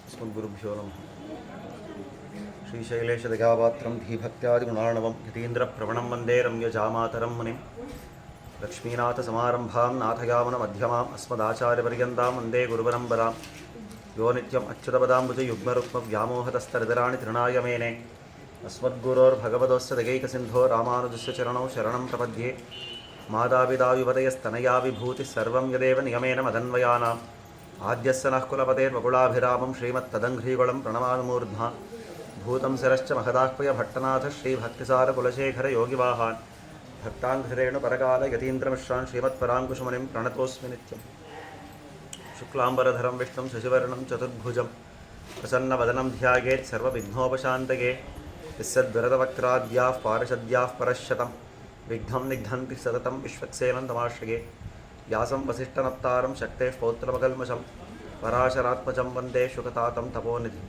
अस्मद्गुरुभ्यो नमः। श्रीशैलेशदयापात्रं धीभक्त्यादिगुणार्णवं यतीन्द्रप्रवणं वन्दे रम्यजामातरं मुनिं लक्ष्मीनाथसमारम्भां नाथयामुनमध्यमाम् अस्मदाचार्यपर्यन्तां वन्दे गुरुपरम्परां यो नित्यम् अच्युतपदाम्बुजयुग्मरुक्मव्यामोहतस्तरितराणि तृणाय मेने अस्मद्गुरोर्भगवतोस्य दगैकसिन्धो रामानुजस्य चरणौ शरणं प्रपद्ये मातापितायुवतयस्तनया विभूतिः सर्वं यदेव नियमेन मदन्वयानाम् आद्यस्य नः कुलपतेर्वकुलाभिरामं श्रीमत्तदङ्घ्रीकुलं प्रणमामि भूतं शिरश्च महदाह्वय भट्टनाथ श्रीभक्तिसारकुलशेखरयोगिवाहान् भक्ताङ्घ्रिरेणुपरकालयतीन्द्रमिश्रान् श्रीमत्पराङ्कुशमुनिं प्रणतोऽस्मि नित्यम्। शुक्लाम्बरधरं विष्णुं शशिवर्णं चतुर्भुजं प्रसन्नवदनं ध्यायेत् सर्वविघ्नोपशान्तये यस्यद्वरदवक्त्राद्याः पारिषद्याः परश्शतं विघ्नं निघ्नन्ति सततं विश्वक्सेनं तमाश्रये व्यासं वसिष्ठनप्तारं शक्तेः पौत्रमकल्मषं पराशरात्मजं वन्दे शुकतातं तपोनिधि।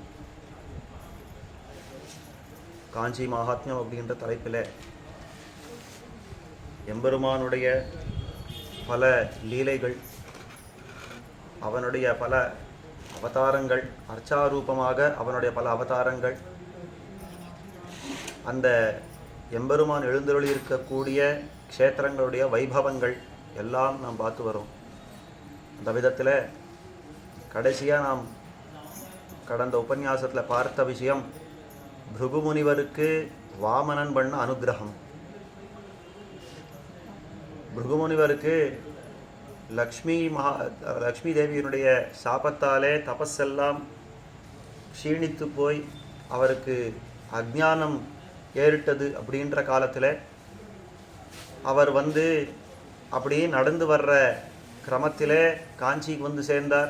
காஞ்சி மகாத்மியம் அப்படின்ற தலைப்பில் எம்பெருமானுடைய பல லீலைகள், அவனுடைய பல அவதாரங்கள், அர்ச்சாரூபமாக அவனுடைய பல அவதாரங்கள், அந்த எம்பெருமான் எழுந்தருளி இருக்கக்கூடிய க்ஷேத்திரங்களுடைய வைபவங்கள் எல்லாம் நாம் பார்த்து வரோம். அந்த விதத்தில் கடைசியாக நாம் கடந்த உபன்யாசத்தில் பார்த்த விஷயம் பிருகுமுனிவருக்கு வாமனன் பண்ண அனுகிரகம். பிருகுமுனிவருக்கு லக்ஷ்மி தேவியினுடைய சாபத்தாலே தபஸெல்லாம் க்ஷீணித்து போய் அவருக்கு அஜ்ஞானம் ஏறிட்டது. அப்படின்ற காலத்தில் அவர் அப்படியே நடந்து வர்ற கிரமத்திலே காஞ்சிக்கு சேர்ந்தார்.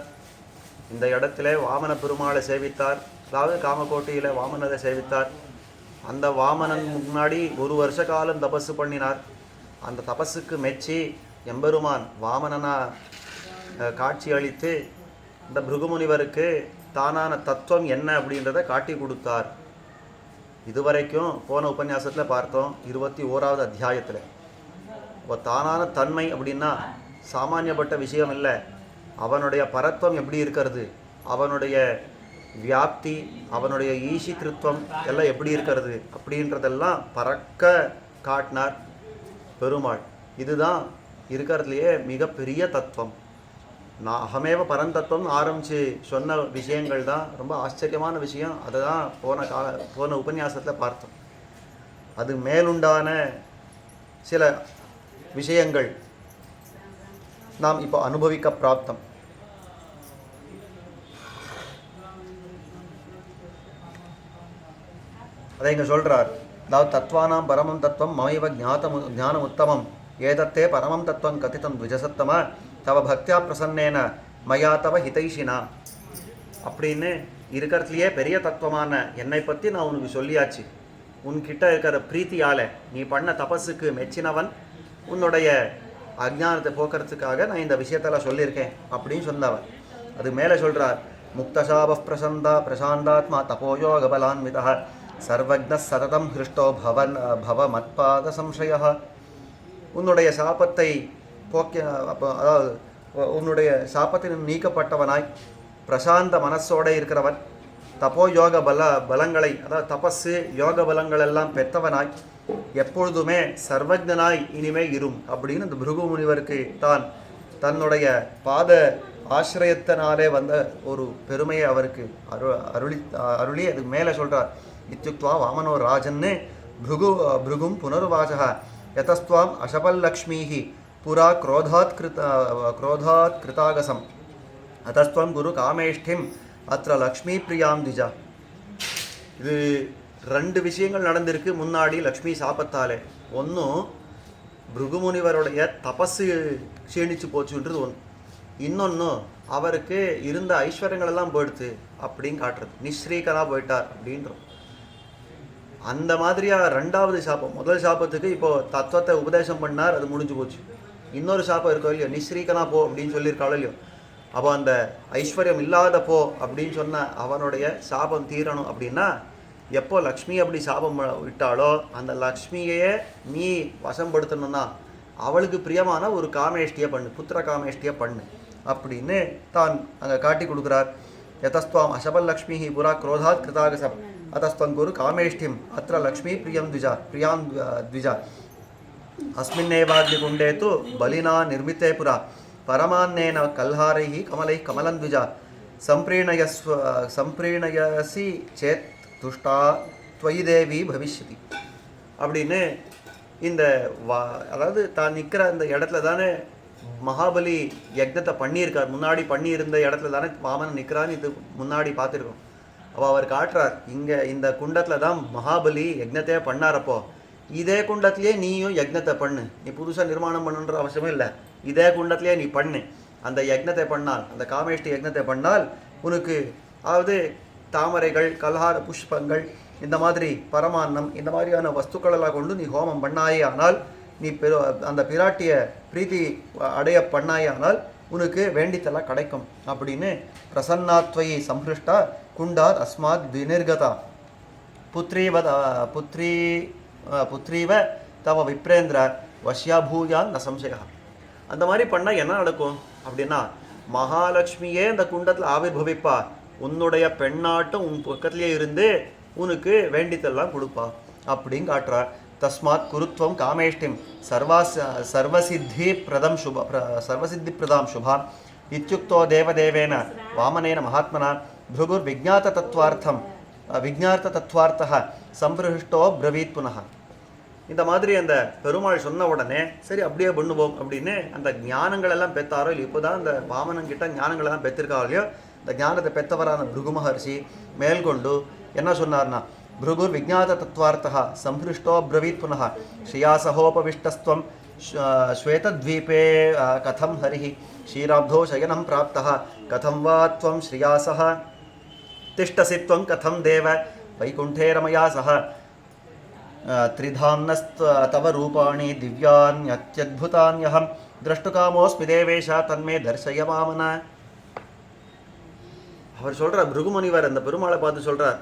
இந்த இடத்துல வாமன பெருமாளை சேவித்தார். அதாவது காமகோட்டையில் வாமனரை சேவித்தார். அந்த வாமனன் முன்னாடி 1 வருஷ காலம் தபஸு பண்ணினார். அந்த தபஸுக்கு மெச்சி எம்பெருமான் வாமனனா காட்சி அளித்து இந்த பிருகுமுனிவருக்கு தானான தத்துவம் என்ன அப்படின்றத காட்டி கொடுத்தார். இதுவரைக்கும் போன உபன்யாசத்தில் பார்த்தோம் 21வது அத்தியாயத்தில். இப்போ தானான தன்மை அப்படின்னா சாமானியப்பட்ட விஷயம் இல்லை. அவனுடைய பரத்வம் எப்படி இருக்கிறது, அவனுடைய வியாப்தி, அவனுடைய ஈஷித்ருத்வம் எல்லாம் எப்படி இருக்கிறது அப்படின்றதெல்லாம் பறக்க காட்டினார் பெருமாள். இதுதான் இருக்கிறதுலையே மிகப்பெரிய தத்துவம். நான் அகமேவ பரந்தத்துவம் ஆரம்பித்து சொன்ன விஷயங்கள் தான் ரொம்ப ஆச்சரியமான விஷயம். அதை தான் போன உபன்யாசத்தில் பார்த்தோம். அது மேலுண்டான சில விஷயங்கள் நாம் இப்போ அனுபவிக்க பிராப்தம். அதை இங்கே சொல்கிறார். அதாவது தத்வானாம் பரமம் தத்துவம் மமைவ ஞானம் உத்தமம் ஏதத்தே பரமம் தத்துவம் கதிதம் த்விஜசத்தம தவ பக்தியா பிரசன்னேன மயா தவ ஹிதைஷினா அப்படின்னு இருக்கிறதுலையே பெரிய தத்துவமான என்னை பற்றி நான் உனக்கு சொல்லியாச்சு. உன்கிட்ட இருக்கிற பிரீத்தியால் நீ பண்ண தபஸுக்கு மெச்சினவன், உன்னுடைய அஜ்ஞானத்தை போக்குறதுக்காக நான் இந்த விஷயத்தெல்லாம் சொல்லியிருக்கேன் அப்படின்னு சொன்னவன். அது மேலே சொல்கிறார். முக்தசாப பிரசாந்தாத்மா தபோயோகபலான்விதா சர்வஜ்ன சததம் ஹிருஷ்டோ பவ மத்பாத சம்சய. உன்னுடைய சாபத்தை அதாவது உன்னுடைய சாபத்தை நீக்கப்பட்டவனாய் பிரசாந்த மனசோடு இருக்கிறவன், தப்போ யோக பலங்களை அதாவது தபஸு யோக பலங்களெல்லாம் பெற்றவனாய் எப்பொழுதுமே சர்வஜனாய் இனிமே இரும் அப்படின்னு இந்த பிருகு முனிவருக்கு தன்னுடைய பாத ஆசிரியத்தினாலே வந்த ஒரு பெருமையை அவருக்கு அருளி அதுக்கு மேலே சொல்கிறார். இத்யுக்த்வா வாமனோ ராஜன்னு பிருகும் புனருவாசக யதஸ்துவாம் அசபல்லக்ஷ்மீஹி புரா क्रोधात् கிருதாகசம் அதஸ்துவம் குரு காமேஷ்டிம் அத்த லக்ஷ்மி பிரியாம் திஜா. இது 2 விஷயங்கள் நடந்திருக்கு முன்னாடி லக்ஷ்மி சாபத்தாலே. ஒன்றும் பிருகுமுனிவருடைய தபஸு க்ஷீணிச்சு போச்சுன்றது ஒன்று. இன்னொன்று அவருக்கு இருந்த ஐஸ்வர்யங்களெல்லாம் போயிடுது அப்படின்னு காட்டுறது. நிஸ்ரீகனாக போயிட்டார் அப்படின்றோம். அந்த மாதிரியாக 2வது சாபம். முதல் சாபத்துக்கு இப்போது தத்துவத்தை உபதேசம் பண்ணார், அது முடிஞ்சு போச்சு. இன்னொரு சாபம் இருக்கோ இல்லையோ, நிஸ்ரீகனா போ அப்படின்னு சொல்லியிருக்காளோ இல்லையோ. அப்போ அந்த ஐஸ்வர்யம் இல்லாத போ அப்படின்னு சொன்ன அவனுடைய சாபம் தீரணும் அப்படின்னா எப்போ லக்ஷ்மி அப்படி சாபம் விட்டாலோ அந்த லக்ஷ்மியே நீ வசப்படுத்தணும்னா அவளுக்கு பிரியமான ஒரு காமேஷ்டியை பண்ணு, புத்திர காமேஷ்டியை பண்ணு அப்படின்னு தான் அங்கே காட்டி கொடுக்குறார். यतस्त्वाम् अशबल्लक्ष्मीः पुरा क्रोधात् कृतागसम् अतस्त्वं कुरु कामेष्ठिम् अत्र लक्ष्मी प्रियं द्विज अस्मिन्नेवाग्निकुण्डे तु बलिना निर्मिते पुरा परमान्नेन कल्हारैः कमलैः कमलं द्विज सम्प्रीणयसि चेत् तुष्टा त्वयि देवी भविष्यति அப்படின்னு இந்த அதாவது தான் நிற்கிற அந்த இடத்துல தானே மகாபலி யக்னத்தை பண்ணியிருக்கார். முன்னாடி பண்ணியிருந்த இடத்துல தானே வாமன் நிற்கிறான்னு இது முன்னாடி பார்த்துருக்கோம். அப்போ அவர் காட்டுறார், இங்கே இந்த குண்டத்தில் தான் மகாபலி யக்னத்தையே பண்ணாரப்போ இதே குண்டத்திலே நீயும் யக்னத்தை பண்ணு. நீ புதுசாக நிர்மாணம் பண்ணுன்ற அவசியமே இல்லை. இதே குண்டத்திலே நீ பண்ணு. அந்த யக்னத்தை பண்ணால், அந்த காமேஷ்டி யக்னத்தை பண்ணால் உனக்கு அதாவது தாமரைகள், கல்ஹார புஷ்பங்கள், இந்த மாதிரி பரமான்னம், இந்த மாதிரியான வஸ்துக்களெல்லாம் கொண்டு நீ ஹோமம் பண்ணாயே ஆனால், நீ அந்த பிராட்டிய பிரீத்தி அடைய பண்ணாயே ஆனால் உனக்கு வேண்டித்தெல்லாம் கிடைக்கும் அப்படின்னு பிரசன்னாத்வயி சம்ஹிருஷ்டா குண்டாத் அஸ்மாத் வினிர்கதா புத்ரீவ தவ விப்ரேந்திர வஷ்யாபூயான் ந சம்சயா. அந்த மாதிரி பண்ணால் என்ன நடக்கும் அப்படின்னா, மகாலட்சுமியே இந்த குண்டத்தில் ஆவிர்பவிப்பா, உன்னுடைய பெண்ணாட்டம் உன் பக்கத்துலேயே இருந்து உனக்கு வேண்டித்தெல்லாம் கொடுப்பா அப்படின்னு காட்டுறா. தஸ்மாத் குருத்வம் காமேஷ்டிம் சர்வசித்தி பிரதாம் சுபாம் இத்யுக்தோ தேவதேவேன வாமனேன மகாத்மனா பிருகுர் விஜ்ஞார்த்த தத்வார்த்தः சம்பிரஹிஷ்டோ பிரவீத் புனः. இந்த மாதிரி அந்த பெருமாள் சொன்ன உடனே சரி அப்படியே பண்ணுவோம் அப்படின்னு அந்த ஞானங்கள் எல்லாம் பெற்றாரோ இல்லை, இப்போ தான் அந்த வாமனங்கிட்ட ஞானங்கள் எல்லாம் பெற்றிருக்காரோ இல்லையோ, இந்த ஞானத்தை பெற்றவரான பிருகு மகர்ஷி மேல்கொண்டு என்ன சொன்னார்னா, பிருகுர் விஜ்ஞாத தத்வார்த்தः சம்பிருஷ்டோ பிரவீத் புனः ஸ்ரீயாசகோபவிஷ்டஸ்த்வம் ஸ்வேதத்வீபே கதம் ஹரிः க்ஷீராப்தோ சயனம் பிராப்தः கதம் வா த்வம் ஸ்ரீயாசः திஷ்டசி த்வம் கதம் தேவ வைகுண்டே ரமயா சஹ त्रिधाम्नस्तव रूपाणि दिव्यान्यत्यद्भुतान्यहं द्रष्टुकामोऽस्मि देवेश तन्मे दर्शय वामन. அவர் சொல்கிறார், பிருகுமுனிவர் அந்த பெருமாளை பார்த்து சொல்கிறார்,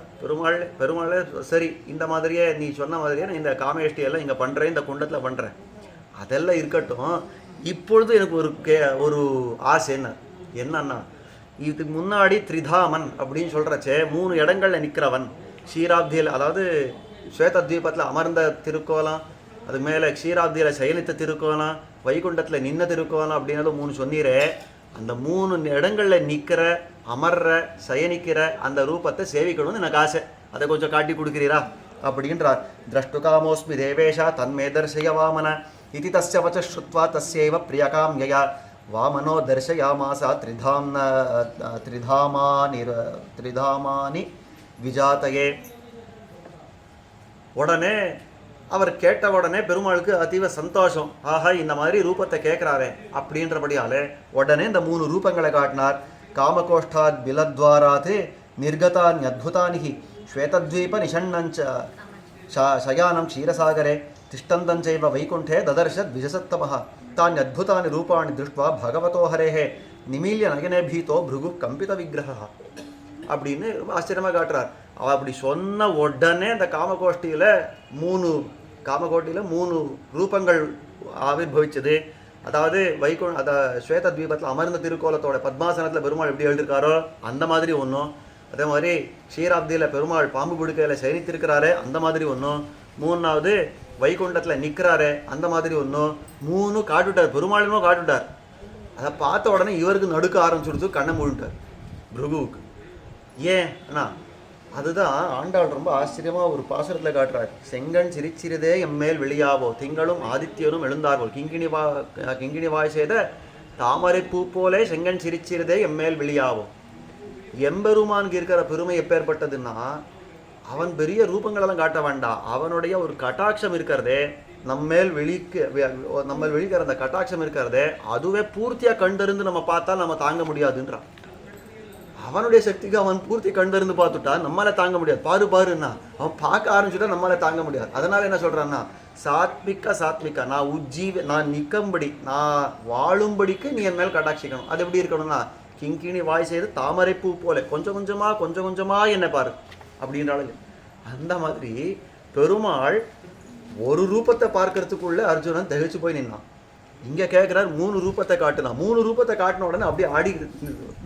பெருமாளே சரி இந்த மாதிரியே நீ சொன்ன மாதிரியே நான் இந்த காமேஷ்டியெல்லாம் இங்கே பண்ணுறேன், இந்த குண்டத்தில் பண்ணுறேன், அதெல்லாம் இருக்கட்டும். இப்பொழுது எனக்கு ஒரு ஆசை என்னன்னா, இதுக்கு முன்னாடி திரிதாமன் அப்படின்னு சொல்கிறச்சே 3 இடங்களில் நிற்கிறவன், க்ஷீராப்தியில் அதாவது ஸ்வேதத்வீபத்தில் அமர்ந்த திருக்கோலம், அது மேலே க்ஷீராப்தியில் சயனித்த திருக்கோலம், வைகுண்டத்தில் நின்ன திருக்கோலம் அப்படின்னு 3 சொன்னீரே, அந்த 3 இடங்களில் நிற்கிற, அமர்ற, சயனிக்கிற அந்த ரூபத்தை சேவிக்கணும்னு எனக்கு ஆசை, அதை கொஞ்சம் காட்டி கொடுக்கிறீரா அப்படின்றார். திரஷ்டுகாமோஸ்மி தேவேஷா தன்மே தர்சய வாமன இதி தஸ்ய வச்ச ஸ்ருத்வா தஸ்யைவ பிரியகாம்யயா வாமனோ தர்சயாமாசா திரிதாமானி விஜாதயே. உடனே அவர் கேட்ட உடனே பெருமாளுக்கு அதீவ சந்தோஷம். ஆஹா, இந்த மாதிரி ரூபத்தை கேட்குறாரே அப்படின்றபடியாலே உடனே இந்த 3 ரூபங்களை காட்டினார். காமகோஷ்டாத் பிலத்வாராத் நிர்கதானி அத்புதானி ஸ்வேதத்வீப நிஷண்ணஞ்ச சயானம் க்ஷீரசாகரே திஷ்டந்தஞ்சைவ வைகுண்டே ததர்ஷ த்விஜசத்தமः தானி அத்புதானி ரூபாணி திருஷ்ட்வா பகவதோ ஹரேஹே நிமீல்ய நயனே பீதோ பிருகு கம்பித விக்கிரஹ அப்படின்னு ஆச்சரியமாக காட்டுறார். அவள் அப்படி சொன்ன உடனே அந்த காமகோஷ்டியில் 3 ரூபங்கள் ஆவிர்பவிச்சது. அதாவது ஸ்வேத தீபத்தில் அமர்ந்த திருக்கோலத்தோட பத்மாசனத்தில் பெருமாள் எப்படி எழுதியிருக்காரோ அந்த மாதிரி ஒன்றும், அதே மாதிரி க்ஷீராப்தியில் பெருமாள் பாம்பு குடுக்கையில் சயனித்திருக்கிறாரே அந்த மாதிரி ஒன்றும், 3வது வைகுண்டத்தில் நிற்கிறாரே அந்த மாதிரி ஒன்றும், 3 காட்டுவிட்டார், பெருமாளும் காட்டுவிட்டார். அதை பார்த்த உடனே இவருக்கு நடுக்க ஆரம்பிச்சுடுத்து, கண்ணை மூழ்கிட்டார் பிருகுவுக்கு. ஏன் அண்ணா, அதுதான் ஆண்டாள் ரொம்ப ஆச்சரியமாக ஒரு பாசுரத்தில் காட்டுறார். செங்கண் சிரிச்சிறிதே எம்மேல் வெளியாவோ திங்களும் ஆதித்யனும் எழுந்தார்கள் கிங்கிணி வாய் செய்த தாமரை பூ போலே செங்கண் சிரிச்சிறிதே எம்மேல் வெளியாவோ. எம்பெருமானுக்கு இருக்கிற பெருமை எப்பேற்பட்டதுன்னா, அவன் பெரிய ரூபங்களெல்லாம் காட்ட வேண்டாம், அவனுடைய ஒரு கட்டாட்சம் இருக்கிறதே, நம்ம வெளிக்கிற அந்த கட்டாட்சம் இருக்கிறதே அதுவே பூர்த்தியாக கண்டிருந்து நம்ம பார்த்தா நம்ம தாங்க முடியாதுன்றான். அவனுடைய சக்திக்கு அவன் பூர்த்தி கண்டிருந்து பார்த்துட்டா நம்மளால தாங்க முடியாது. பாருன்னா அவன் பார்க்க ஆரம்பிச்சுட்டா நம்மளால தாங்க முடியாது. அதனால என்ன சொல்றான்னா, சாத்விக்கா நான் நிற்கும்படி, நான் வாழும்படிக்கு நீ என் மேல் கட்டாட்சிக்கணும். அது எப்படி இருக்கணும்னா, கிங்கிணி வாய் செய்து தாமரை பூ போல கொஞ்சம் கொஞ்சமா என்னை பாரு அப்படின்றாலும் அந்த மாதிரி பெருமாள் ஒரு ரூபத்தை பார்க்கறதுக்குள்ள அர்ஜுனன் திகைச்சு போய் நின்னான். இங்கே கேட்குறாரு 3 ரூபத்தை காட்டுனா, 3 ரூபத்தை காட்டின உடனே அப்படியே ஆடி,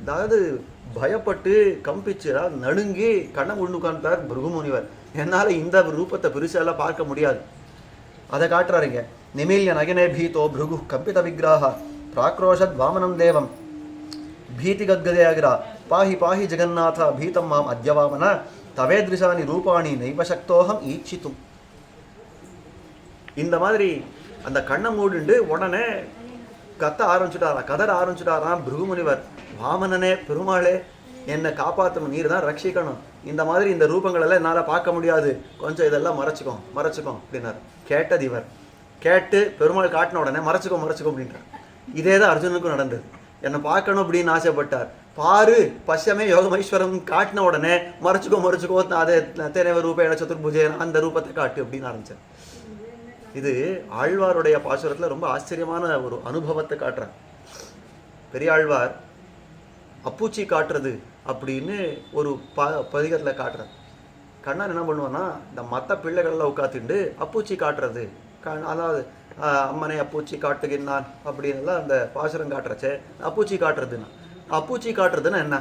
அதாவது பயப்பட்டு கம்பிச்சு நடுங்கி கண்ணை கொண்டு உட்கார்ந்தார் பிருகுமுனிவர். என்னால் இந்த ரூபத்தை பெருசாலாம் பார்க்க முடியாது. அதை காட்டுறாருங்க. நிமில்ய நகினே பீதோ பிருகு கம்பித விக்கிராக பிராக்ரோஷத் வாமனம் தேவம் பீதி கத்கதேகிரா பாஹி பாஹி ஜெகநாதா பீதம் மாம் அத்யவாமன தவேத்ரிசானி ரூபாணி நைவசக்தோகம் ஈச்சித்தும். இந்த மாதிரி அந்த கண்ணை மூடிண்டு உடனே கதற ஆரம்பிச்சுட்டாராம் பிருகுமுனிவர். வாமனனே, பெருமாளே, என்னை காப்பாற்றணும், நீர் தான் ரட்சிக்கணும். இந்த மாதிரி இந்த ரூபங்களெல்லாம் என்னால் பார்க்க முடியாது, கொஞ்சம் இதெல்லாம் மறைச்சிக்கோ அப்படின்னார். கேட்டது இவர். கேட்டு பெருமாள் காட்டின உடனே மறைச்சிக்கோ அப்படின்றார். இதே தான் அர்ஜுனுக்கும் நடந்தது. என்னை பார்க்கணும் அப்படின்னு ஆசைப்பட்டார். பாரு பஷ்யமே யோகமைஸ்வரம் காட்டின உடனே மறைச்சிக்கோ அதே தேனவ ரூபேண சதுர்புஜேன அந்த ரூபத்தை காட்டு அப்படின்னு ஆரம்பிச்சார். இது ஆழ்வாருடைய பாசுரத்தில் ரொம்ப ஆச்சரியமான ஒரு அனுபவத்தை காட்டுறார். பெரியாழ்வார் அப்பூச்சி காட்டுறது அப்படின்னு ஒரு பதிகத்தில் காட்டுறார். கண்ணன் என்ன பண்ணுவான்னா, இந்த மற்ற பிள்ளைகள்லாம் உட்காந்துட்டு அப்பூச்சி காட்டுறது, அதாவது அம்மனை அப்பூச்சி காட்டுகின்றான் அப்படின்லாம் அந்த பாசுரம் காட்டுறச்சே. அப்பூச்சி காட்டுறதுன்னா என்ன?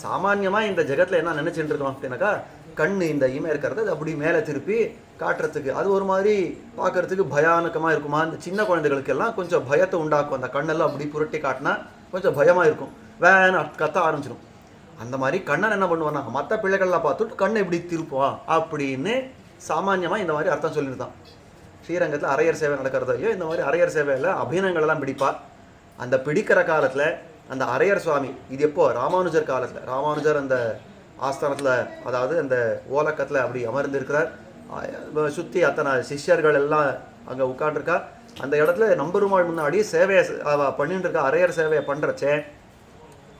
சாமான்யமாக இந்த ஜெகத்தில் என்ன நினச்சிட்டு இருக்கோம் அப்படின்னாக்கா, கண் இந்த இமை இருக்கிறது அது அப்படி மேலே திருப்பி காட்டுறதுக்கு அது ஒரு மாதிரி பார்க்கறதுக்கு பயானகமாக இருக்குமா. இந்த சின்ன குழந்தைகளுக்கெல்லாம் கொஞ்சம் பயத்தை உண்டாக்கும். அந்த கண்ணெல்லாம் அப்படி புரட்டி காட்டினா கொஞ்சம் பயமாக இருக்கும், கத்த ஆரம்பிச்சிடும். அந்த மாதிரி கண்ணன் என்ன பண்ணுவானா, மற்ற பிள்ளைகள்லாம் பார்த்துட்டு கண்ணை இப்படி திருப்புவான் அப்படின்னு சாமான்யமாக இந்த மாதிரி அர்த்தம் சொல்லியிருந்தான். ஸ்ரீரங்கத்தில் அரையர் சேவை நடக்கிறதோ இல்லையோ, இந்த மாதிரி அரையர் சேவையில் அபிநயங்களெல்லாம் பிடிப்பார். அந்த பிடிக்கிற காலத்தில் அந்த அரையர் சுவாமி, இது எப்போ ராமானுஜர் காலத்தில், ராமானுஜர் அந்த ஆஸ்தானத்தில், அதாவது அந்த ஓலக்கத்தில் அப்படி அமர்ந்து இருக்கிறார். சுற்றி அத்தனை சிஷ்யர்கள் எல்லாம் அங்கே உட்காண்டிருக்கா. அந்த இடத்துல நம்பெருமாள் முன்னாடி சேவையை பண்ணிட்டு இருக்கா. அரையர் சேவையை பண்ணுறச்சே,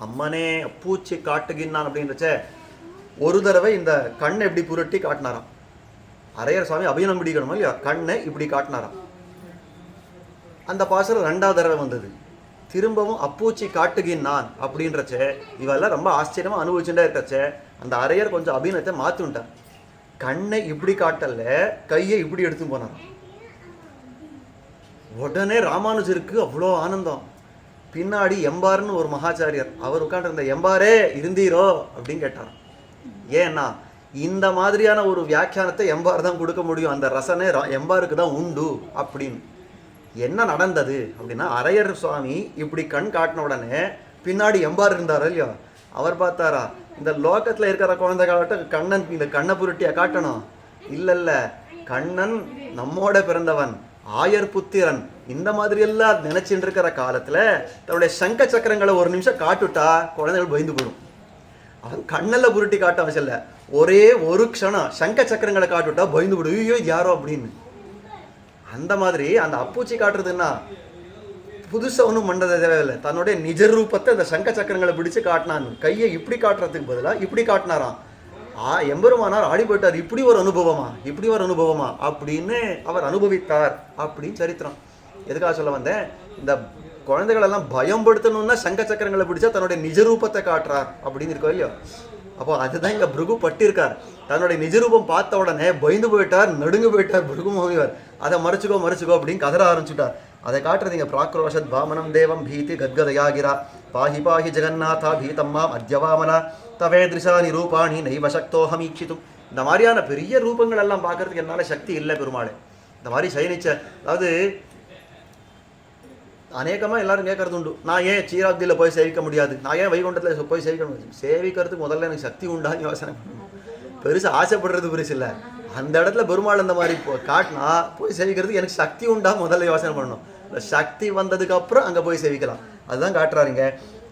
அம்மனே பூச்சி காட்டுகின்றான் அப்படின்றச்சே ஒரு தடவை இந்த கண்ணை எப்படி புரட்டி காட்டினாராம். அரையர் சுவாமி அபிநயம் பிடிக்கணுமா இல்லையா, கண்ணை இப்படி காட்டினாராம். அந்த பாசுரம் 2வது தடவை வந்தது. திரும்பவும் அப்பூச்சி காட்டுகின்றான் அப்படின்றச்சே இவெல்லாம் ரொம்ப ஆச்சரியமாக அனுபவிச்சுட்டே இருக்கச்சே அந்த அரையர் கொஞ்சம் அபிநயத்தை மாற்றிவிட்டார். கண்ணை இப்படி காட்டல, கையை இப்படி எடுத்து போனார். உடனே ராமானுஜருக்கு அவ்வளோ ஆனந்தம். பின்னாடி எம்பார்னு ஒரு மகாச்சாரியர், அவர் உட்காண்டிருந்த, எம்பாரே இருந்தீரோ அப்படின்னு கேட்டார். ஏன்னா இந்த மாதிரியான ஒரு வியாக்கியானத்தை எம்பார் தான் கொடுக்க முடியும், அந்த ரசனை எம்பாருக்கு தான் உண்டு அப்படின்னு. என்ன நடந்தது அப்படின்னா, அரையர் சுவாமி இப்படி கண் காட்டின உடனே பின்னாடி எம்பார் இருந்தாரோ இல்லையோ, அவர் பார்த்தாரா, இந்த லோகத்தில் இருக்கிற குழந்தைகள்கிட்ட கண்ணன் இந்த கண்ணை புரட்டியா காட்டணும்? இல்லை, கண்ணன் நம்மோட பிறந்தவன், ஆயர் புத்திரன், இந்த மாதிரி எல்லாம் நினைச்சுட்டு இருக்கிற காலத்தில் தன்னுடைய சங்க சக்கரங்களை ஒரு நிமிஷம் காட்டுட்டா குழந்தைகள் பயந்து போயிடும். அவன் கண்ணெல்லாம் புரட்டி காட்ட அவசியம் இல்லை, ஒரே ஒரு க்ஷணம் சங்க சக்கரங்களை காட்டுட்டா பயந்து போடும், ஐயோ யாரோ அப்படின்னு. அந்த மாதிரி அந்த அப்பூச்சி காட்டுறதுன்னா புதுசாக ஒன்றும் பண்ணுறது தேவையில்லை. தன்னுடைய நிஜ ரூபத்தை அந்த சங்க சக்கரங்களை பிடிச்சு காட்டினான். கையை இப்படி காட்டுறதுக்கு பதிலாக இப்படி காட்டினாராம். எம்பெருமானார் ஆடி போயிட்டார். இப்படி ஒரு அனுபவமா அப்படின்னு அவர் அனுபவித்தார் அப்படின்னு சரித்திரம். எதுக்காக சொல்ல வந்தேன், இந்த குழந்தைகளெல்லாம் பயன்படுத்தணும்னா சங்க சக்கரங்களை பிடிச்சா தன்னுடைய நிஜ ரூபத்தை காட்டுறார் அப்படின்னு இருக்கோ இல்லையோ. அப்போ அதுதான் இங்கே பிருகு பட்டிருக்கார். தன்னுடைய நிஜரூபம் பார்த்த உடனே பயந்து போயிட்டார், நடுங்கு போயிட்டார் பிருகு முனிவர். அதை மறைச்சிக்கோ அப்படின்னு கதற ஆரம்பிச்சுட்டார். அதை காட்டுறதுங்க. பிராக்ரோஷத் வாமனம் தேவம் பீதி கத்கதயாகிரா பாஹி பாஹி ஜெகநாதா பீதம் மாம் அத்யவாமனா தவேத்ரிசானி ரூபாணி நைவசக்தோகம் ஈக்ஷித்தும். இந்த மாதிரியான பெரிய ரூபங்கள் எல்லாம் பார்க்கறதுக்கு என்னால் சக்தி இல்லை பெருமாளே. இந்த மாதிரி சயனிச்ச, அதாவது அநேகமாக எல்லாரும் கேட்கறது உண்டு, நான் ஏன் சீராப்தியில் போய் சேவிக்க முடியாது, நான் ஏன் வைகுண்டத்தில் போய் சேவிக்க முடியாது. சேவிக்கிறதுக்கு முதல்ல எனக்கு சக்தி உண்டான்னு யோசனை பண்ணணும். பெருசாக ஆசைப்படுறது பெருசு இல்லை. அந்த இடத்துல பெருமாள் அந்த மாதிரி காட்டினா போய் சேவிக்கிறதுக்கு எனக்கு சக்தி உண்டா முதல்ல யோசனை பண்ணணும். சக்தி வந்ததுக்கு அப்புறம் அங்கே போய் சேவிக்கலாம். அதுதான் காட்டுறாருங்க.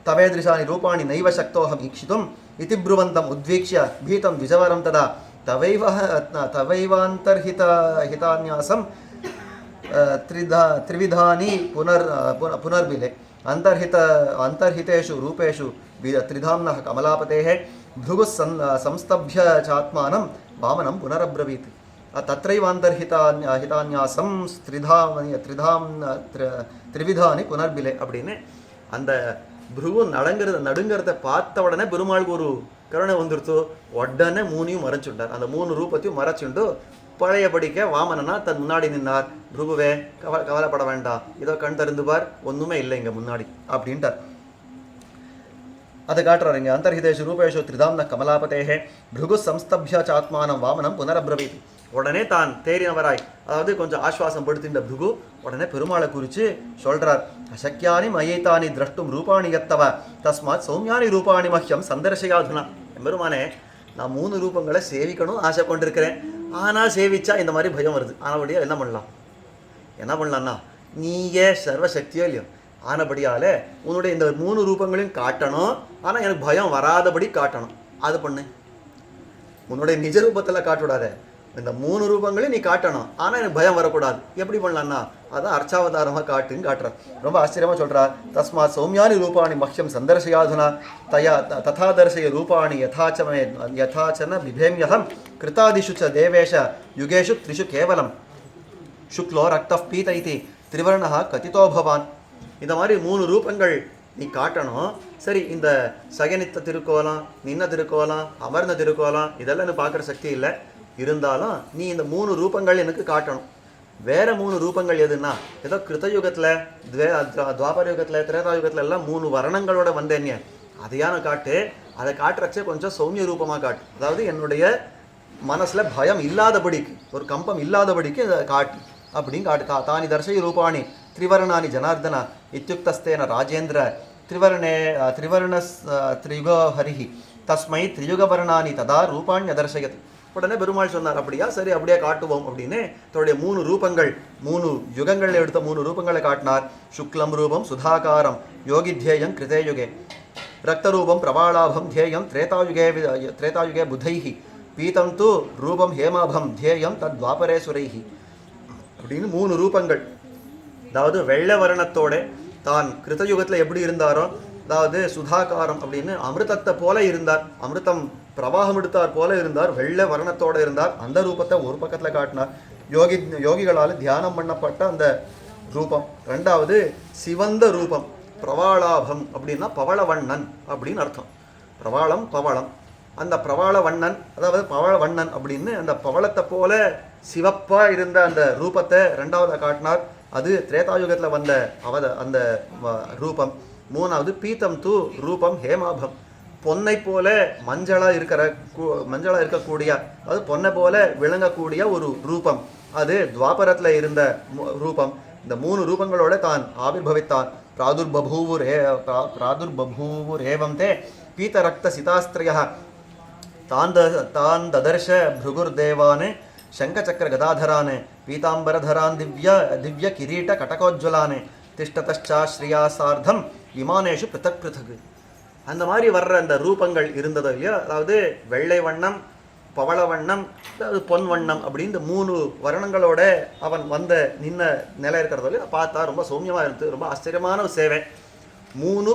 தவேத்ரிசானி ரூபாணி நைவ சக்தோகம் ஈக்ஷித்தும் இதி ப்ருவந்தம் உத்வீக்ஷ்ய பீதம் த்விஜவரம் ததா தவைவாந்தர்ஹிதான்யாசம் த்ரிவிதானி புனர்பிலே அந்தர்ஹிதேஷு ரூபேஷு த்ரிதாம்னः கமலாபதேः भृगुः संस्तभ्य चात्मानं वामनं पुनरब्रवीत् தத்ரைவாந்தர்ஹிதான்யாசம் த்ரிவிதானி புனர்பிலே அப்படின்னு அந்த புருகு நடுங்கிறத பார்த்த உடனே பெருமாளுக்கு ஒரு கருணை வந்துருத்தோ, உடனே மூணையும் மறைச்சுட்டார். அந்த 3 ரூபத்தையும் மறைச்சுண்டு பழையபடிக்க வாமனனா தன் முன்னாடி நின்னார். புருகுவே கவலைப்பட வேண்டாம், இதோ கண் திறந்து பார், ஒன்றுமே இல்லை இங்கே முன்னாடி அப்படின்ட்டார். அதை காட்டுறாரு இங்கே. அந்தர்ஹிதேஷு ரூபேஷு திரிதாம்ன கமலாபதேஹே பிருகு சம்ஸ்தப்ய சாத்மானம் வாமனம் புனரப்ரவீத். உடனே தான் தேறினவராய், அதாவது கொஞ்சம் ஆஸ்வாசம் படுத்தின்ற பிருகு உடனே பெருமாளை குறித்து சொல்றார். அசக்கியானி மயைத்தானி திரஷ்டும் ரூபாணி யத்தவ தஸ்மாத் சௌமியானி ரூபாணி மஹ்யம் சந்தர்ஷயாதுனா. பெருமானே, நான் 3 ரூபங்களை சேவிக்கணும் ஆசை கொண்டிருக்கிறேன். ஆனால் சேவிச்சா இந்த மாதிரி பயம் வருது. ஆனபடியாக என்ன பண்ணலாம்னா, நீயே சர்வசக்தியோ இல்லையோ, ஆனபடியால் உன்னுடைய இந்த 3 ரூபங்களையும் காட்டணும். ஆனால் எனக்கு பயம் வராதபடி காட்டணும். அது பண்ணு. உன்னுடைய நிஜ ரூபத்தில் காட்டுவிடாத, இந்த 3 ரூபங்களையும் நீ காட்டணும். ஆனால் எனக்கு பயம் வரக்கூடாது. எப்படி பண்ணலான்னா, அதான் அர்ச்சாவதாரமாக காட்டுன்னு காட்டுறார். ரொம்ப ஆச்சரியமாக சொல்கிறார். தஸ்மாத் சௌமியானி ரூபாணி மஹ்யம் சந்தர்ஷயாதுனா தயா ததா தர்சய ரூபாணி யதாச்சன பிபேம்யஹம் கிருதாதிஷு ச தேவேஷ யுகேஷு த்ரிஷு கேவலம் சுக்லோ ரக்த பீத இதி திரிவர்ணா கதிதோ பவான். இந்த மாதிரி 3 ரூபங்கள் நீ காட்டணும். சரி, இந்த சகனித்த திருக்கோலம், நின்ன திருக்கோலம், அமர்ந்த திருக்கோலம் இதெல்லாம் எனக்கு பார்க்குற சக்தி இல்லை. இருந்தாலும் நீ இந்த 3 ரூபங்கள் எனக்கு காட்டணும். வேற 3 ரூபங்கள் எதுன்னா, ஏதோ கிருத்தயுகத்தில், துவாபர யுகத்தில், திரேதாயுகத்தில் எல்லாம் 3 வர்ணங்களோட வந்தேன்ய அதையான காட்டு. அதை காட்டுறச்சே கொஞ்சம் சௌமிய ரூபமாக காட்டு. அதாவது என்னுடைய மனசில் பயம் இல்லாதபடிக்கு, ஒரு கம்பம் இல்லாதபடிக்கு அதை காட்டு அப்படின்னு காட்டு. தானி தர்சய ரூபாணி திரிவர்ணானி ஜனார்தன இத்யுக்தஸ்தேன ராஜேந்திர திரிவர்ண திரியுக ஹரிஹி தஸ்மை திரியுகவர்ணானி ததா ரூபாண்யதர்சயத். உடனே பெருமாள் சொன்னார், அப்படியா, சரி அப்படியே காட்டுவோம் அப்படின்னு தன்னுடைய 3 ரூபங்கள், 3 யுகங்களில் எடுத்த 3 ரூபங்களை காட்டினார். சுக்லம் ரூபம் சுதாகாரம் யோகித்யேயம் கிருதேயுகே, ரக்தரூபம் பிரபாளாபம் தியேயம் திரேதாயுகே புதைஹி, பீதம் து ரூபம் ஹேமாபம் தியேயம் தத்வாபரேசுரைஹி அப்படின்னு 3 ரூபங்கள். அதாவது வெள்ளை வர்ணத்தோட தான் கிருத்தயுகத்தில் எப்படி இருந்தாரோ, அதாவது சுதாகாரம் அப்படின்னு அமிர்தத்தை போல இருந்தார், அமிர்தம் பிரவாகம் எடுத்தார் போல இருந்தார், வெள்ளை வர்ணத்தோடு இருந்தார். அந்த ரூபத்தை ஒரு பக்கத்தில் காட்டினார். யோகிகளால் தியானம் பண்ணப்பட்ட அந்த ரூபம். 2வது சிவந்த ரூபம் பிரவாளாபம் அப்படின்னா பவளவண்ணன் அப்படின்னு அர்த்தம். பிரவாளம் பவளம், அந்த பிரவாளவண்ணன், அதாவது பவளவண்ணன் அப்படின்னு அந்த பவளத்தை போல சிவப்பாக இருந்த அந்த ரூபத்தை 2வது காட்டினார். அது திரேதாயுகத்தில் வந்த அந்த ரூபம். 3வது பீத்தம் து ரூபம் ஹேமாபம், பொன்னை போல மஞ்சளாக இருக்கக்கூடிய, அது பொன்னை போல விளங்கக்கூடிய ஒரு ரூபம். அது துவாபரத்தில் இருந்த ரூபம். இந்த 3 ரூபங்களோட தான் ஆவிர்பவித்தான். பிராதுர்பூவுர் ஏவம் தே பீதரக்த சிதாஸ்திரய தான் ததர்ஷ பிருகுர்தேவான் சங்கச்சக்கர கதாதரான் பீதாம்பரதரான் திவ்ய கிரீட கடகோஜ்வலான் திஷ்டதச்சாஸ்ரீயா சார்த்தம் விமானேஷு பிருத்தக் பிருத்தக். அந்த மாதிரி வர்ற அந்த ரூபங்கள் இருந்ததோ இல்லையா, அதாவது வெள்ளை வண்ணம், பவள வண்ணம், அதாவது பொன் வண்ணம் அப்படின்னு இந்த 3 வர்ணங்களோட அவன் நின்ன நிலை இருக்கிறதோ இல்லையா, பார்த்தா ரொம்ப சௌமியமாக இருந்தது. ரொம்ப ஆச்சரியமான ஒரு சேவை. 3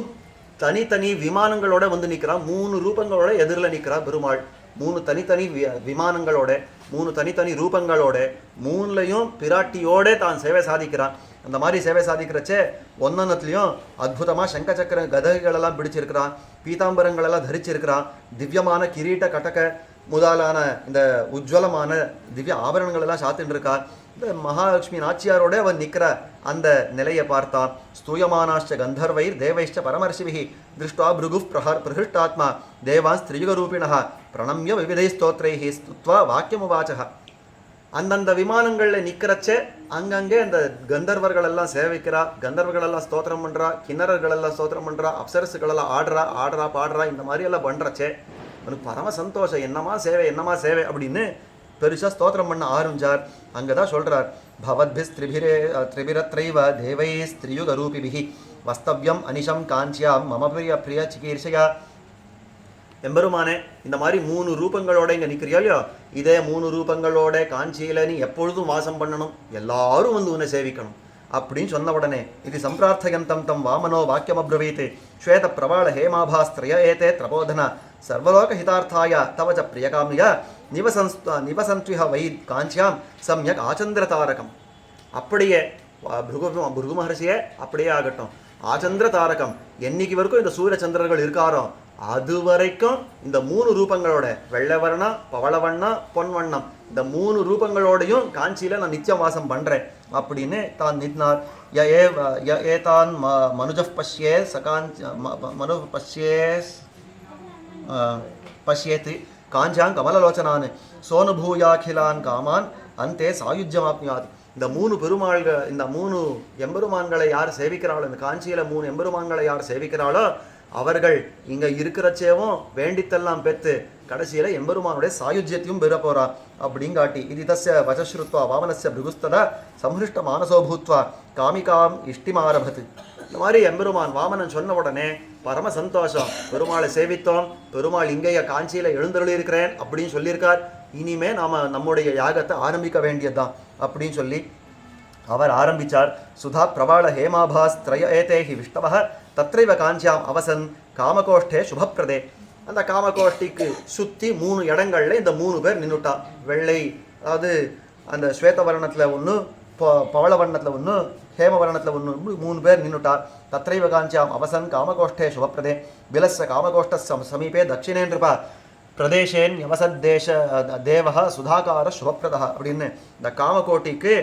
தனித்தனி விமானங்களோட நிற்கிறான். 3 ரூபங்களோட எதிரில் நிற்கிறான் பெருமாள். 3 தனித்தனி விமானங்களோட, 3 தனித்தனி ரூபங்களோட, 3லையும் பிராட்டியோட தான் சேவை சாதிக்கிறான். அந்த மாதிரி சேவை சாதிக்கிறச்சே ஒன்னொன்னத்துலேயும் அற்புதமாக சங்கச்சக்கர கதைகளெல்லாம் பிடிச்சிருக்கிறான், பீதாம்பரங்களெல்லாம் தரிச்சிருக்கிறான், திவ்யமான கிரீட்ட கடக முதலான இந்த உஜ்வலமான திவ்ய ஆபரணங்களெல்லாம் சாத்தின்னு இருக்கான். இந்த மகாலட்சுமி நாச்சியாரோட அவன் நிற்கிற அந்த நிலையை பார்த்தான். ஸ்தூயமானாச்ச கந்தர்வைர் தேவைஷ்ட பரமர்ஷிபிஹி திருஷ்டுவா பிருகு பிரஹிஷ்டாத்மா தேவான் ஸ்திரியுகரூபிணா பிரணம்ய விவிதை ஸ்தோத்ரைஹி ஸ்துத்வா வாக்கியமுவாச்சக. அந்தந்த விமானங்களில் நிற்கிறச்சே அங்கங்கே அந்த கந்தர்வர்களெல்லாம் சேவிக்கிறா, கந்தர்வர்களெல்லாம் ஸ்தோத்திரம் பண்ணுறா, கிண்ணறர்களெல்லாம் ஸ்தோத்திரம் பண்ணுறா, அப்சரசுகளெல்லாம் ஆடுறா பாடுறா. இந்த மாதிரியெல்லாம் பண்ணுறச்சே அவனுக்கு பரம சந்தோஷம். என்னமா சேவை அப்படின்னு பெருசாக ஸ்தோத்திரம் பண்ண ஆரம்பிச்சார். அங்கே தான் சொல்கிறார், பவத்பிஸ் திரிபிரத்ரைவ தேவை ஸ்திரியுகரூபிபிஹி வஸ்தவ்யம் அனிஷம் காஞ்சியாம் மம பிரிய சிகீர்ஷையா. எம்பெருமானே, இந்த மாதிரி 3 ரூபங்களோட இங்கே நிற்கிறியா இல்லையோ, இதே 3 ரூபங்களோட காஞ்சியில் நீ எப்பொழுதும் வாசம் பண்ணணும், எல்லாரும் உன்னை சேவிக்கணும் அப்படின்னு சொன்ன உடனே இது சம்பிரார்த்தயந்தம் தம் வாமனோ வாக்கியமப்ரவீத் ஸ்வேத பிரபாள ஹேமாபாஸ்திரய ஏதே திரபோதன சர்வலோக ஹிதார்த்தாய தவச்ச பிரியகாமிய நிவசந்த்விஹ வை காஞ்சியாம் சம்யக் ஆச்சந்திர தாரகம். அப்படியே பிருகு மகர்ஷியே அப்படியே ஆகட்டும். ஆச்சந்திர தாரகம் என்னைக்கு வரைக்கும் இந்த சூரிய சந்திரர்கள் இருக்காரோ அது வரைக்கும் இந்த 3 ரூபங்களோட வெள்ளவர்ணா, பவளவண்ணா, பொன்வண்ணம், இந்த 3 ரூபங்களோடையும் காஞ்சியில் நான் நித்தியம் வாசம் பண்ணுறேன் அப்படின்னு தான் நின்றார். ய ஏதான் மனுஜः பஷ்யே சகாஞ்ச் மனு பஷ்யேத் காஞ்சாங் கமலலோச்சனான் சோனுபூயாகிலான் காமான் அந்தே சாயுஜ்யமாப்னியாத். இந்த மூணு பெருமாள்கள், இந்த மூணு எம்பெருமான்களை யார் சேவிக்கிறாளோ, இந்த காஞ்சியில் மூணு எம்பெருமான்களை யார் சேவிக்கிறாளோ அவர்கள் இங்கே இருக்கிறச்சேவும் வேண்டித்தெல்லாம் பெற்று கடைசியில் எம்பெருமானுடைய சாயுஜ்யத்தையும் பெற போறா அப்படிங்காட்டி இது தஸ்ய வசஸ்ருத்வா வாமனஸ்ய பிருகுஸ்ததா சம்ஹிருஷ்ட மானசோ பூத்வா காமிகாம் இஷ்டிமாரபத்து. இந்த மாதிரி எம்பெருமான் வாமனன் சொன்ன உடனே பரம சந்தோஷம், பெருமாளை சேவித்தோம், பெருமாள் இங்கேய காஞ்சியில் எழுந்தருளி இருக்கிறேன் அப்படின்னு சொல்லியிருக்கார், இனிமே நாம நம்முடைய யாகத்தை ஆரம்பிக்க வேண்டியதுதான் அப்படின்னு சொல்லி அவர் ஆரம்பித்தார். சுதா பிரபாள ஹேமாபாஸ் திரய ஏதேஹி விஷ்ணவ தத்ரைவ காஞ்சியாம் அவசன் காமகோஷ்டே சுபப்பிரதே. அந்த காமகோஷ்டிக்கு சுற்றி 3 இடங்கள்ல இந்த 3 பேர் நின்றுட்டா. வெள்ளை, அதாவது அந்த ஸ்வேதவர்ணத்தில் ஒன்று, பவளவர்ணத்தில் ஒன்று, ஹேமவர்ணத்தில் ஒன்று, 3 பேர் நின்றுட்டா. தத்ரைவ காஞ்சியாம் அவசன் காமகோஷ்டே சுபப்பிரதே பிலஸ்ஸ காமகோஷ்ட சமீபே தட்சிணே நிருபா பிரதேசேன் யவசத்தேச தேவஹ சுதாகார சுபப்பிரதா அப்படின்னு இந்த காமகோட்டிக்கு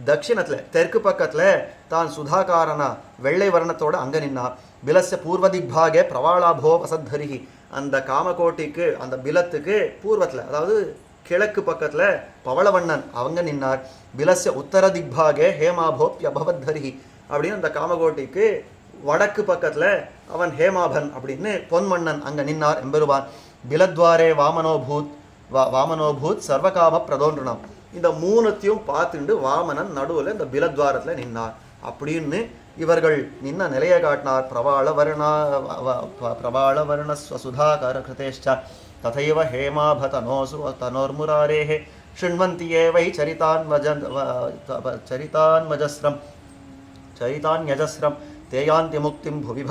தட்சிணத்தில் தெற்கு பக்கத்தில் தான் சுதாகாரனா வெள்ளை வர்ணத்தோடு அங்கே நின்னா. பிலஸ்ய பூர்வதிக்பாகே பிரவாளாபோ வசத்தரிகி. அந்த காமகோட்டிக்கு அந்த பிலத்துக்கு பூர்வத்தில், அதாவது கிழக்கு பக்கத்தில் பவளவண்ணன் அவங்க நின்னார். பிலஸ்ய உத்தர திக்பாகே ஹேமாபோப்யபவத்தரிகி அப்படின்னு அந்த காமகோட்டிக்கு வடக்கு பக்கத்தில் அவன் ஹேமாபன் அப்படின்னு பொன்மன்னன் அங்கே நின்னார் எம்பெருவான். பிலத்வாரே வாமனோபூத் சர்வகாம பிரதோன்றுணம். இந்த 3த்தையும் பார்த்துட்டு வாமனன் நடுவில் இந்த பிலத்வாரத்தில் நின்னார் அப்படின்னு இவர்கள் நின்ன நிலையை காட்டினார். பிரபாள வர்ண சுதாகர கிருதேஷ்ச ததைவ ஹேமாபதனோசு தனோர்முராரேஹே ஷிண்வந்தி ஏவை சரிதான்யஜஸ்ரம் தேயாந்தி முக்திம் புவி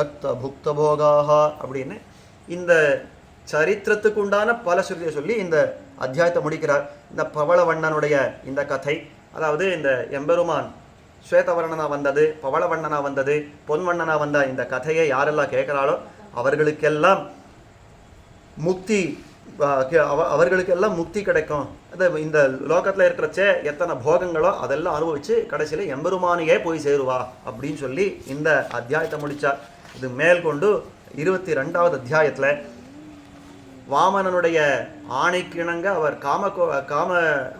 புக்தபோகாக அப்படின்னு இந்த சரித்திரத்துக்கு உண்டான பல ஸ்ருதியை சொல்லி இந்த அத்தியாயத்தை முடிக்கிறார். இந்த பவளவண்ணனுடைய இந்த கதை, அதாவது இந்த எம்பெருமான் ஸ்வேதவர்ணனா வந்தது, பவளவண்ணனா வந்தது, பொன்வண்ணனா வந்த இந்த கதையை யாரெல்லாம் கேட்குறாளோ அவர்களுக்கெல்லாம் முக்தி, அவர்களுக்கெல்லாம் முக்தி கிடைக்கும். அது இந்த லோகத்தில் இருக்கிறச்சே எத்தனை போகங்களோ அதெல்லாம் அனுபவித்து கடைசியில் எம்பெருமானையே போய் சேருவா அப்படின்னு சொல்லி இந்த அத்தியாயத்தை முடித்தார். இது மேற்கொண்டு 22வது அத்தியாயத்தில் வாமனனுடைய ஆணைக்கிணங்க அவர் காம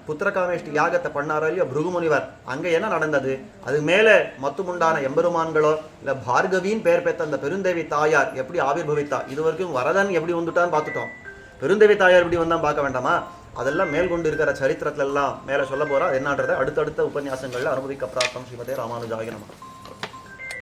புத்திரகாமேஷ்டி யாகத்தை பண்ணாரோ இல்லையோ பிருகுமுனிவர், அங்கே என்ன நடந்தது, அது மேலே மத்துமுண்டான எம்பெருமான்களோ இல்லை பார்கவின்னு பேர் பெற்ற அந்த பெருந்தேவி தாயார் எப்படி ஆவிர்பவித்தா, இது வரைக்கும் வரதன் எப்படி வந்துட்டான்னு பார்த்துட்டோம், பெருந்தேவி தாயார் எப்படி வந்தான்னு பார்க்க வேண்டாமா, அதெல்லாம் மேற்கொண்டு இருக்கிற சரித்திரத்துல எல்லாம் மேலே சொல்ல போகிறா. என்னன்றதை அடுத்தடுத்த உபன்யாசங்களில் அனுபவிக்க பிராப்தம். ஸ்ரீமதே ராமானுஜாய நமஹ.